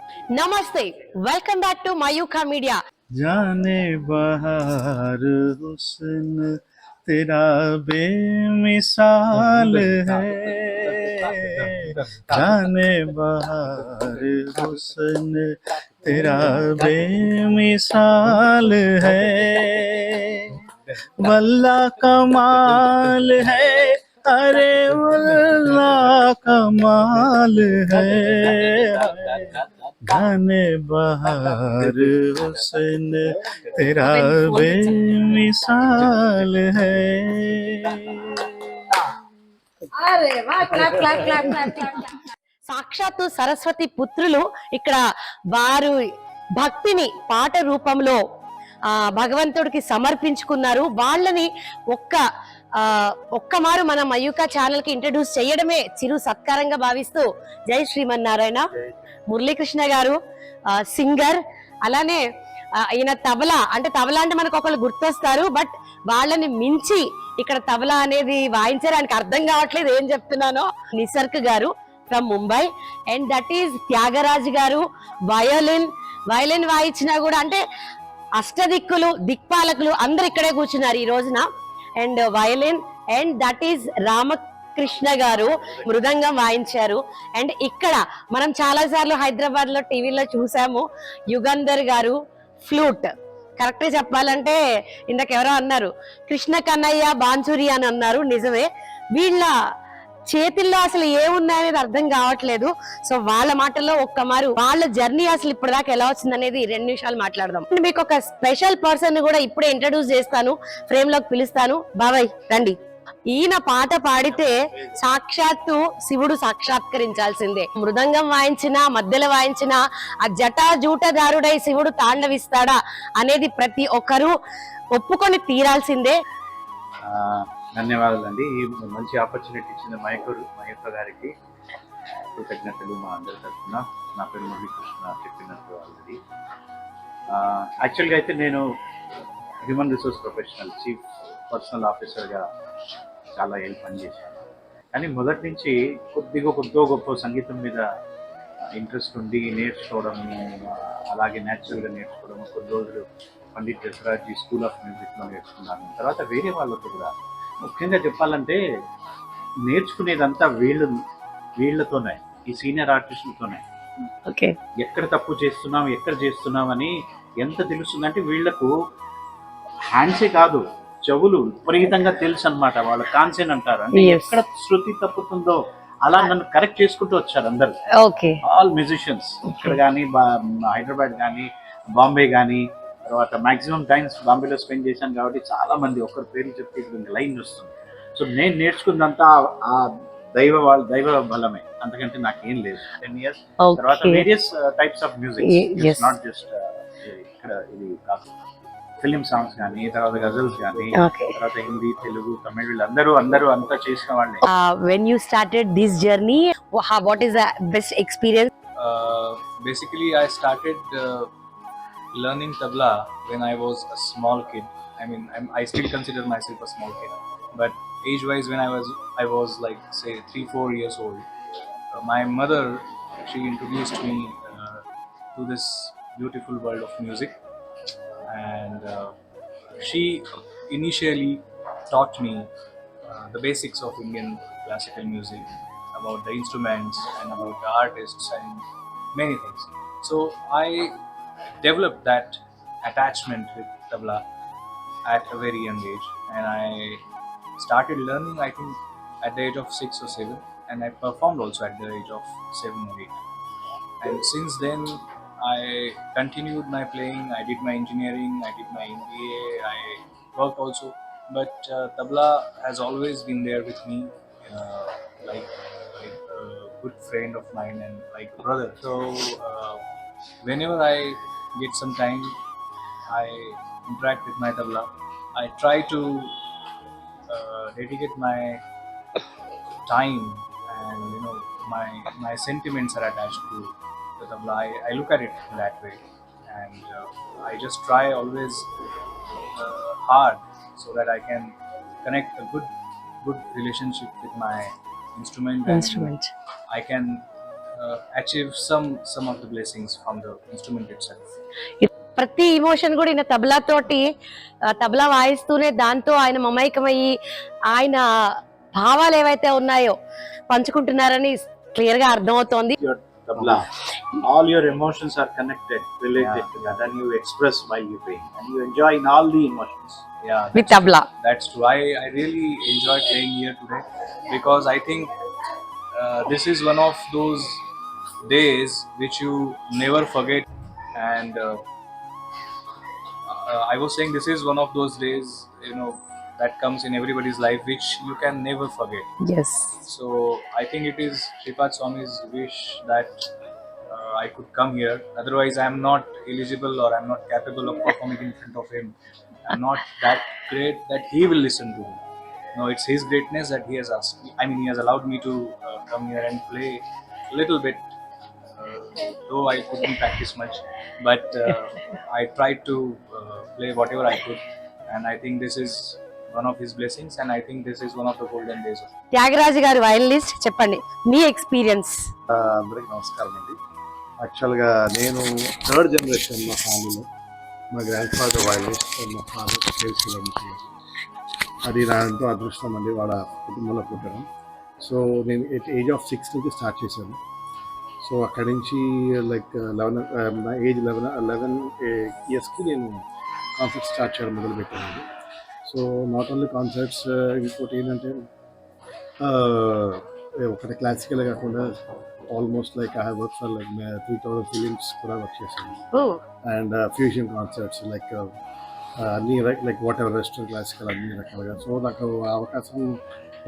नमस्ते, welcome back to मयूखा media. जाने बहार हुस्न तेरा बेमिसाल है, जाने बहार हुस्न तेरा बेमिसाल है, वल्लाह कमाल है, अरे वल्लाह कमाल है, गाने बहार हुस्न तेरा बेमिसाल है। अरे वाह, clap clap clap clap clap. సాక్షాత్తు సరస్వతి పుత్రులు ఇక్కడ వారు భక్తిని పాట రూపంలో భగవంతుడికి సమర్పించుకున్నారు. వాళ్ళని ఒక్కమారు మన మయూకా ఛానల్ కి ఇంట్రడ్యూస్ చేయడమే చిరు సత్కారంగా భావిస్తూ జై శ్రీమన్నారాయణ. మురళీకృష్ణ గారు సింగర్, అలానే ఈయన తబలా అంటే మనకు ఒకళ్ళు గుర్తొస్తారు, బట్ వాళ్ళని మించి ఇక్కడ తబలా అనేది వాయించడానికి అర్థం కావట్లేదు ఏం చెప్తున్నానో. నిసర్క్ గారు from Mumbai, and that is Tyagaraj గారు వయలిన్ వాయించినా కూడా అంటే అష్టదిక్కులు దిక్పాలకులు అందరు ఇక్కడే కూర్చున్నారు ఈ రోజున. And violin, and that is Ramakrishna గారు మృదంగం వాయించారు. అండ్ ఇక్కడ మనం చాలా సార్లు హైదరాబాద్ లో టీవీలో చూసాము, యుగంధర్ గారు ఫ్లూట్. కరెక్ట్ చెప్పాలంటే ఇందాక ఎవరో అన్నారు కృష్ణ కన్నయ్య బాన్సురి అని అన్నారు, నిజమే. వీళ్ళ చేతిల్లో అసలు ఏమున్నాయనేది అర్థం కావట్లేదు. సో వాళ్ళ మాటల్లో ఒక్కమారు వాళ్ళ జర్నీ అసలు ఇప్పుడు దాకా ఎలా వచ్చింది అనేది 2 నిమిషాలు మాట్లాడదాం. మీకు ఒక స్పెషల్ పర్సన్ కూడా ఇప్పుడే ఇంట్రడ్యూస్ చేస్తాను, ఫ్రేమ్ లోకి పిలుస్తాను. బాబాయ్ రండి. ఈయన పాట పాడితే సాక్షాత్తు శివుడు సాక్షాత్కరించాల్సిందే. మృదంగం వాయించినా మధ్యలో వాయించినా ఆ జటాజూటదారుడై శివుడు తాండవిస్తాడా అనేది ప్రతి ఒక్కరూ ఒప్పుకొని తీరాల్సిందే. ధన్యవాదాలండి. ఈ మంచి ఆపర్చునిటీ ఇచ్చిన మయూఖ గారికి కృతజ్ఞతలు మా అందరి తరఫున. నా పేరు మురళీకృష్ణ చెప్పినట్టు ఆల్రెడీ. యాక్చువల్గా అయితే నేను human resource professional, chief personal ఆఫీసర్గా చాలా ఏళ్ళు పనిచేశాను. కానీ మొదటి నుంచి కొద్దిగా గొప్ప సంగీతం మీద ఇంట్రెస్ట్ ఉండి నేర్చుకోవడం, అలాగే న్యాచురల్గా నేర్చుకోవడం. కొన్ని రోజులు పండిట్ జసరాజీ స్కూల్ ఆఫ్ మ్యూజిక్లో నేర్చుకున్నాను. తర్వాత వేరే వాళ్ళతో కూడా, ముఖ్యంగా చెప్పాలంటే నేర్చుకునేదంతా వీళ్ళతోనే, ఈ సీనియర్ ఆర్టిస్టులతోనే. ఎక్కడ తప్పు చేస్తున్నాం, ఎక్కడ చేస్తున్నాం అని ఎంత తెలుస్తుందంటే వీళ్లకు హ్యాండ్సే కాదు, చెవులు విపరీతంగా తెలుసు అనమాట. వాళ్ళ కాన్సెన్ అంటారు, అంటే ఎక్కడ శృతి తప్పుతుందో అలా నన్ను కరెక్ట్ చేసుకుంటూ వచ్చారు అందరు. ఆల్ మ్యూజిషియన్స్ ఇక్కడ కానీ, హైదరాబాద్ కానీ, బాంబే కానీ. తర్వాత మాక్సిమం టైమ్స్ బాంబేలో స్పెండ్ చేశాను కాబట్టి చాలా మంది ఒకరి పేర్లు చెప్తే ఇక్కడ లైన్ వస్తుంది. సో నేను నేర్చుకున్నంతా ఆ దైవ బలమే, అంతకంటే నాకేం లేదు. 10 years తర్వాత various types of music, not just ఇక్కడ ఇది కాదు, ఫిలిం సాంగ్స్ కానీ, తర్వాత గజల్స్ కానీ, తర్వాత హిందీ, తెలుగు, తమిళ, వీళ్ళందరూ అంతా చేసిన వాళ్ళే. When you started this journey, what is the best experience? Basically I started learning tabla when I was a small kid. I mean, I still consider myself a small kid, but age wise when I was like say 3-4 years old, my mother, she introduced me to this beautiful world of music, and she initially taught me the basics of Indian classical music, about the instruments and about the artists and many things. So I developed that attachment with tabla at a very young age, and I started learning I think at the age of 6 or 7, and I performed also at the age of 7 or 8. And since then I continued my playing. I did my engineering, I did my MBA, I worked also, but tabla has always been there with me, like a good friend of mine and like a brother. So whenever I get some time, I interact with my tabla. I try to dedicate my time, and my sentiments are attached to the tabla. I look at it that way, and I just try always hard so that I can connect a good relationship with my instrument. I can achieve some of the blessings from the instrument itself. ప్రతి emotion కూడా ఈయన తబలా తోటి తబలా వాయిస్తూనే దాంతో ఆయన మమైకమయ్యి ఆయన భావాలు ఏవైతే ఉన్నాయో పంచుకుంటున్నారని క్లియర్ గా అర్థమవుతోంది. Your tabla, all your emotions are connected, related to that, and you express while you play, and you enjoy in all the emotions. Yeah, with tabla. that's true. I really enjoyed playing here today because I think this is one of those days which you never forget. And I was saying this is one of those days, that comes in everybody's life which you can never forget. Yes. So I think it is Shripad Swami's wish that I could come here. Otherwise, I am not eligible or I am not capable of performing in front of him. I am not that great that he will listen to me. No, it's his greatness that he has asked me. I mean, he has allowed me to come here and play a little bit. Though I couldn't practice much, but I tried to play whatever I could, and I think this is one of his blessings, and I think this is one of the golden days of Thyagaraju గారు violinist, చెప్పండి మీ experience. అందరికి నమస్కారం అండి. యాక్చువల్గా నేను 3rd generation మా ఫ్యామిలీలో. మా గ్రాండ్ ఫాదర్ వయలినిస్ట్, మా ఫాదర్ చేసి అది నా ఎంతో అదృష్టం అండి వాళ్ళ కుటుంబంలో పుట్టడం. సో నేను ఏజ్ ఆఫ్ 6 నుంచి స్టార్ట్ చేశాను. సో అక్కడి నుంచి లైక్ 11 ఇయర్స్కి నేను కాన్సర్ట్స్ స్టార్ట్ చేయడం మొదలుపెట్టానండి. సో నాట్ ఓన్లీ కాన్సర్ట్స్, ఇంకోటి ఏంటంటే ఒకటి క్లాసికల్ కాకుండా almost like I work for like 3000 films కూడా వర్క్ చేశాను. అండ్ ఫ్యూజన్ కాన్సర్ట్స్ లైక్ అన్ని like what ever western classical అన్ని రకాలుగా. సో నాకు అవకాశం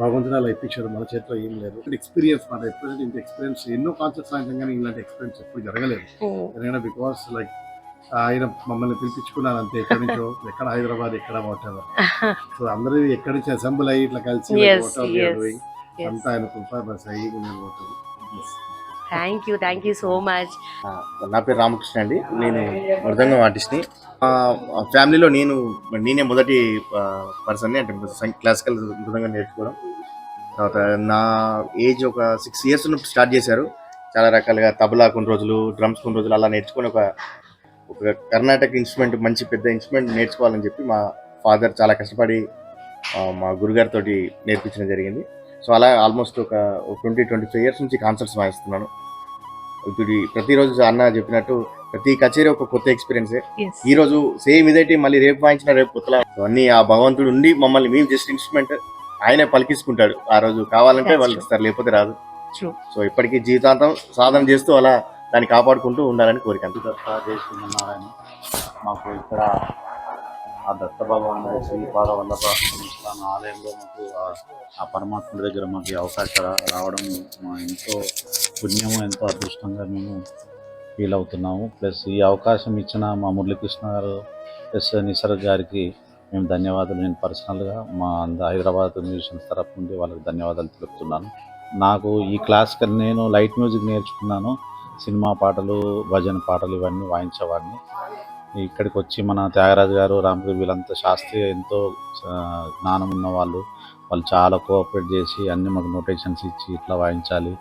భగవంతుడు అలా ఇప్పించాడు, మన చేతిలో ఏం లేదు. ఎక్స్పీరియన్స్ మాట ఎప్పుడైతే ఇంత ఎక్స్పీరియన్స్ ఎన్నో కాన్సర్ట్స్ రాయడం కానీ ఇలాంటి ఎక్స్పీరియన్స్ ఎప్పుడు జరగలేదు. ఎందుకంటే బికాస్ లైక్ ఆయన మమ్మల్ని పిలిపించుకున్నారు అంతే, ఎక్కడి నుంచో, ఎక్కడ హైదరాబాద్, ఎక్కడ వాట్ ఎవర్. సో అందరూ ఎక్కడి నుంచి అసెంబ్ల్ అయ్యి ఇట్లా కలిసి అంతా ఆయన కృప బస్ అయ్యి పోతుంది. Thank you so much. నా పేరు రామకృష్ణ అండి. నేను మృదంగం ఆర్టిస్ట్ని. ఫ్యామిలీలో నేనే మొదటి పర్సన్ని అంటే క్లాసికల్ మృదంగం నేర్చుకోవడం. తర్వాత నా ఏజ్ ఒక 6 years ఉన్నప్పుడు స్టార్ట్ చేశారు. చాలా రకాలుగా తబలా కొన్ని రోజులు, డ్రమ్స్ కొన్ని రోజులు అలా నేర్చుకొని ఒక కర్ణాటక ఇన్స్ట్రుమెంట్, మంచి పెద్ద ఇన్స్ట్రుమెంట్ నేర్చుకోవాలని చెప్పి మా ఫాదర్ చాలా కష్టపడి మా గురుగారితో నేర్పించడం జరిగింది. సో అలా ఆల్మోస్ట్ ఒక 20-25 years నుంచి కాన్సర్ట్స్ వాయిస్తున్నాను. ఇప్పుడు ప్రతిరోజు అన్న చెప్పినట్టు ప్రతి కచేరీ ఒక కొత్త ఎక్స్పీరియన్సే. ఈ రోజు సేమ్ ఇదేంటి, మళ్ళీ రేపు వాయించిన రేపు కొత్తలా అన్ని ఆ భగవంతుడు ఉండి మమ్మల్ని మేము జస్ట్ ఇన్స్ట్రుమెంట్ ఆయనే పలికిసుకుంటాడు. ఆ రోజు కావాలంటే వాళ్ళు ఇస్తారు, లేకపోతే రాదు. సో ఇప్పటికీ జీవితాంతం సాధన చేస్తూ అలా దాన్ని కాపాడుకుంటూ ఉండాలని కోరిక. జయశ్రీమన్నారాయణ మాకు ఇక్కడ ఆ దత్త భగవాన్ శ్రీపాద వల్లభ స్వామి ఆలయంలో మాకు ఆ పరమాత్ముడి దగ్గర మాకు అవకాశం రావడం మా ఎంతో పుణ్యము, ఎంతో అదృష్టంగా మేము ఫీల్ అవుతున్నాము. ప్లస్ ఈ అవకాశం ఇచ్చిన మా మురళీకృష్ణ గారు ప్లస్ నిసర్గ్ గారికి మేము ధన్యవాదాలు, నేను పర్సనల్గా మా హైదరాబాద్ మ్యూజిషియన్స్ తరఫు నుండి వాళ్ళకి ధన్యవాదాలు తెలుపుతున్నాను. నాకు ఈ క్లాసికల్ నేను లైట్ మ్యూజిక్ నేర్చుకున్నాను. సినిమా పాటలు, భజన పాటలు ఇవన్నీ వాయించేవాడిని. ఇక్కడికి వచ్చి మన త్యాగరాజు గారు, రామగిరి వీళ్ళంతా శాస్త్రీయ ఎంతో జ్ఞానం ఉన్న వాళ్ళు చాలా కోఆపరేట్ చేసి అన్ని మాకు నోటేషన్స్ ఇచ్చి ఇట్లా వాయించాలి,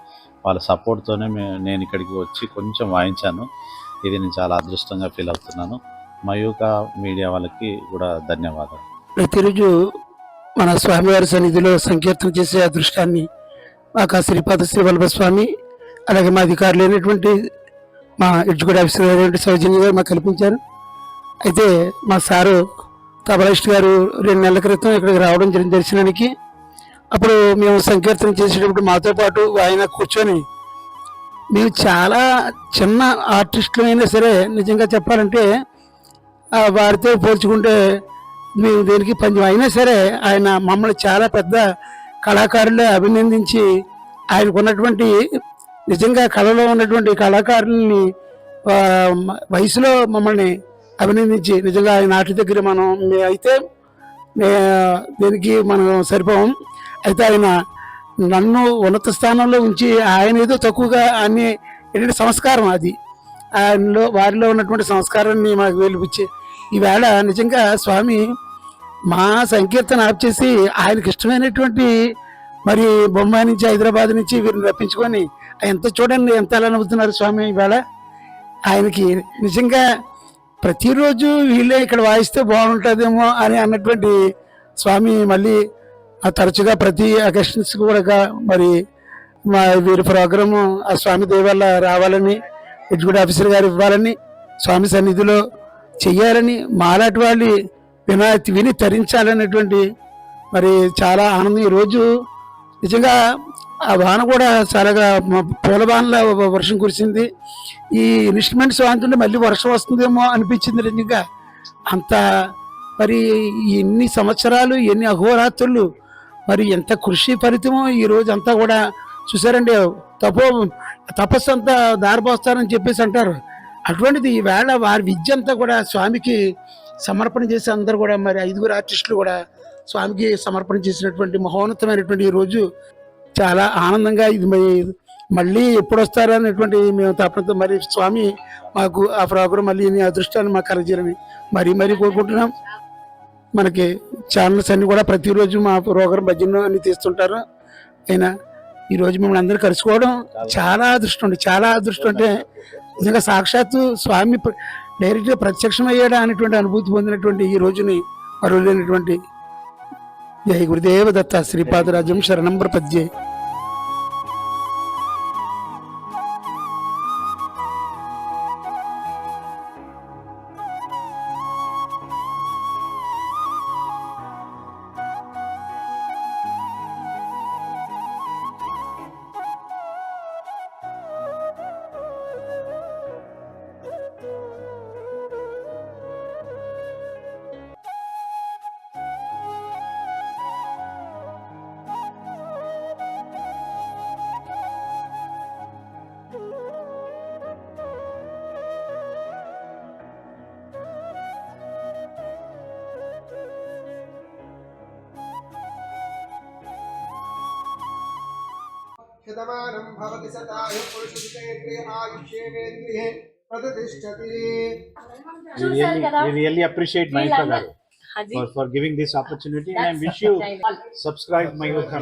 వాళ్ళ సపోర్ట్తోనే నేను ఇక్కడికి వచ్చి కొంచెం వాయించాను. ఇది నేను చాలా అదృష్టంగా ఫీల్ అవుతున్నాను. మయూక మీడియా వాళ్ళకి కూడా ధన్యవాదాలు. ప్రతిరోజు మన స్వామివారి సన్నిధిలో సంకీర్తన చేసే అదృష్టాన్ని మాకు శ్రీపాద శ్రీ వల్లభ స్వామి, అలాగే మా అధికారులు అయినటువంటి మా ఎడ్యుకేట్ ఆఫీసర్ అయినటువంటి సౌజన్య గారు మాకు కల్పించారు. అయితే మా సారు తబలిస్ట్ గారు 2 నెలల క్రితం ఇక్కడికి రావడం జరిగింది దర్శనానికి. అప్పుడు మేము సంకీర్తన చేసేటప్పుడు మాతో పాటు ఆయన కూర్చొని, మేము చాలా చిన్న ఆర్టిస్టులు అయినా సరే నిజంగా చెప్పాలంటే వారితో పోల్చుకుంటే మేము దేనికి పంచం అయినా సరే ఆయన మమ్మల్ని చాలా పెద్ద కళాకారులే అభినందించి ఆయనకున్నటువంటి నిజంగా కళలో ఉన్నటువంటి కళాకారుల్ని వయసులో మమ్మల్ని అభినందించి నిజంగా ఆయన నాటి దగ్గర మనం అయితే దేనికి మనం సరిపోం. అయితే ఆయన నన్ను ఉన్నత స్థానంలో ఉంచి ఆయన ఏదో తక్కువగా అన్ని ఏంటంటే సంస్కారం అది ఆయనలో వారిలో ఉన్నటువంటి సంస్కారాన్ని మాకు వెలిపించి ఈవేళ నిజంగా స్వామి మా సంకీర్తన ఆప్ చేసి ఆయనకి ఇష్టమైనటువంటి మరి బొంబాయి నుంచి హైదరాబాద్ నుంచి వీరిని రప్పించుకొని ఎంత చూడండి ఎంత ఎలా నవ్వుతున్నారు స్వామి ఇవాళ. ఆయనకి నిజంగా ప్రతిరోజు వీళ్ళే ఇక్కడ వాయిస్తే బాగుంటుందేమో అని అన్నటువంటి స్వామి మళ్ళీ తరచుగా ప్రతి అకేషన్స్ కూడా మరి మా వీరి ప్రోగ్రాము ఆ స్వామి దయ వల్ల రావాలని ఎగ్జిక్యూటివ్ ఆఫీసర్ గారు ఇవ్వాలని స్వామి సన్నిధిలో చెయ్యాలని మాలాంటి వాళ్ళు విని తరించాలనేటువంటి మరి చాలా ఆనందం. ఈరోజు నిజంగా ఆ వాన కూడా చాలా పూల వానల వర్షం కురిసింది. ఈ ఇన్స్ట్రుమెంట్స్ వాడుతుంటే మళ్ళీ వర్షం వస్తుందేమో అనిపించింది నిజంగా. అంత మరి ఎన్ని సంవత్సరాలు ఎన్ని అహోరాత్రులు మరి ఎంత కృషి ఫలితమో ఈ రోజు అంతా కూడా చూసారండి. తపస్సు అంతా దారిపోస్తారని చెప్పేసి అంటారు. అటువంటిది ఈవేళ వారి విద్య అంతా కూడా స్వామికి సమర్పణ చేసి అందరూ కూడా మరి 5 ఆర్టిస్టులు కూడా స్వామికి సమర్పణ చేసినటువంటి మహోన్నతమైనటువంటి ఈ రోజు చాలా ఆనందంగా ఇది మళ్ళీ ఎప్పుడు వస్తారా అనేటువంటి మేము తప్పనితో మరి స్వామి మాకు ఆ ప్రోగ్రాం మళ్ళీ నీ అదృష్టాన్ని మాకు కలగజేయాలని మరీ కోరుకుంటున్నాం. మనకి ఛానల్స్ అన్ని కూడా ప్రతిరోజు మా ప్రోగ్రాం భజన అన్ని తీస్తుంటారు. అయినా ఈరోజు మిమ్మల్ని అందరూ కలుసుకోవడం చాలా అదృష్టం అండి. చాలా అదృష్టం అంటే నిజంగా సాక్షాత్తు స్వామి డైరెక్ట్గా ప్రత్యక్షమయ్యాడా అనేటువంటి అనుభూతి పొందినటువంటి ఈ రోజుని మరువలేనటువంటి జై గురుదేవ దత్త శ్రీపాదరాజం శరణం ప్రపద్యే. शतमानं भवति शताय पुरुषेन्द्रिये आयुष्येवेन्द्रिये प्रतिष्ठति. We really appreciate Mayukka garu for giving this opportunity, and I wish you subscribe Mayukka.